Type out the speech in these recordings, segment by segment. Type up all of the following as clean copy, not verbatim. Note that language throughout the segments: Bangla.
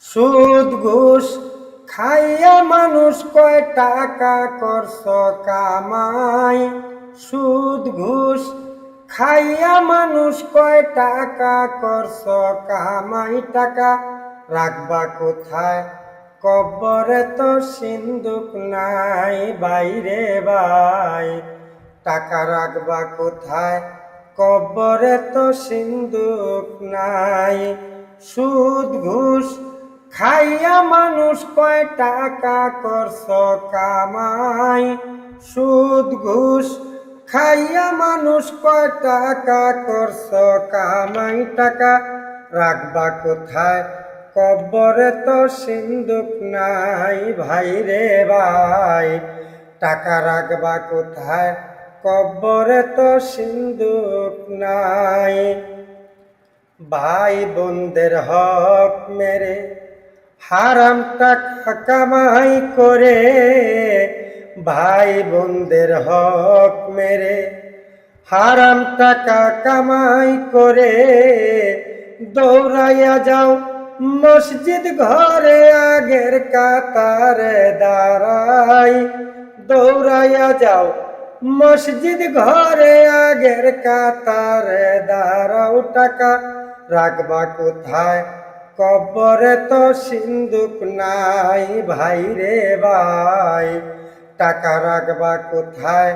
সুদ ঘুষ খাইয়া মানুষ কয় টাকা করছ কামাই। সুদ ঘুষ খাইয়া মানুষ কয় টাকা করছ কামাই। টাকা রাখবা কোথায় কব্বরে তো সিন্দুক নাই বাইরে ভাই। টাকা রাখবা কোথায় কব্বরে তো সিন্দুক নাই। সুদ ঘুষ খাইয়া মানুষ কয় টাকা করছ কামাই। সুদ ঘুষ খাইয়া মানুষ কয় টাকা করছ কামাই। টাকা রাখবা কোথায় কব্বরে তো সিন্দুক নাই ভাইরে ভাই। টাকা রাখবা কোথায় কব্বরে তো সিন্দুক নাই। ভাই বোনদের হক মেরে হারাম টাকা কামাই করে। ভাই বোনদের হক মেরে হারাম টাকা কামাই করে। দৌড়াইয়া যাও মসজিদ ঘরে আগের কাতারে দাঁড়াই। দৌড়াইয়া যাও মসজিদ ঘরে আগের কাতারে দাঁড়াও। টাকা রাখবা কোথায় কব্বরে তো সিন্দুক নাই ভাইরে ভাই। টাকা রাখবা কোথায়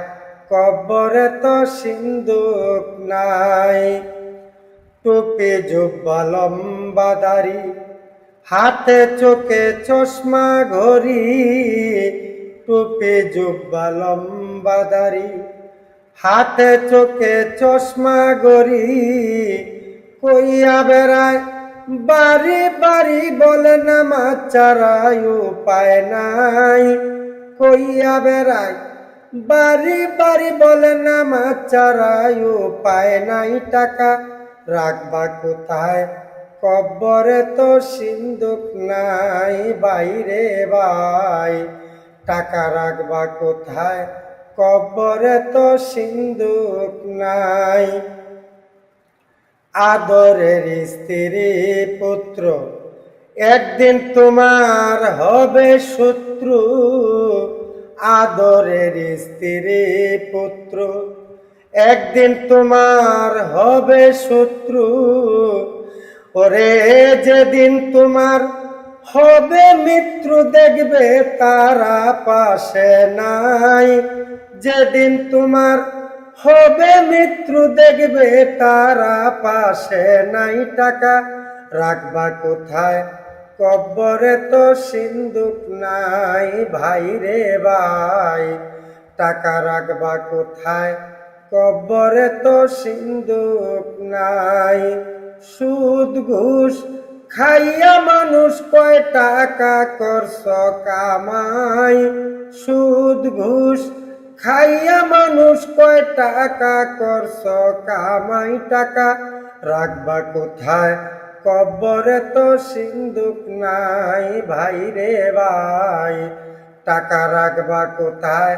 কব্বরে তো সিন্দুক নাই। টুপি জুব্বা লম্বা দাড়ি হাতে চোখে চশমা ঘড়ি। টুপি জুব্বা লম্বা দাড়ি হাতে চোখে চশমা ঘড়ি। কইয়া বেড়ায় বাড়ি বাড়ি বলে নামাজ ছাড়াই উপায় নাই। কইয়া বেড়ায় বাড়ি বাড়ি বলে নামাজ ছাড়াই উপায় নাই। টাকা রাখবা কোথায় কব্বরে তো সিন্দুক নাই বাইরে ভাই। টাকা রাখবা কোথায় কব্বরে তো সিন্দুক নাই। আদরের স্ত্রী পুত্র একদিন তোমার হবে শত্রু। আদরের স্ত্রী পুত্র একদিন তোমার হবে শত্রু। ওরে যেদিন তোমার হবে মৃত্যু দেখবে তারা পাশে নাই। যেদিন তোমার হবে মৃত্যু দেখবে তারা পাশে নাই। টাকা রাখবা কোথায় কব্বরে তো সিন্দুক নাই ভাইরে ভাই। টাকা রাখবা কোথায় কব্বরে তো সিন্দুক নাই। সুদ ঘুষ খাইয়া মানুষ কয় টাকা করছ কামাই। সুদ ঘুষ খাইয়া মানুষ কয় টাকা করছ কামাই। টাকা রাখবা কোথায় কব্বরে তো সিন্দুক নাই ভাইরে ভাই। টাকা রাখবা কোথায়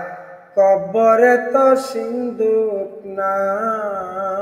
কব্বরে তো সিন্দুক নাই।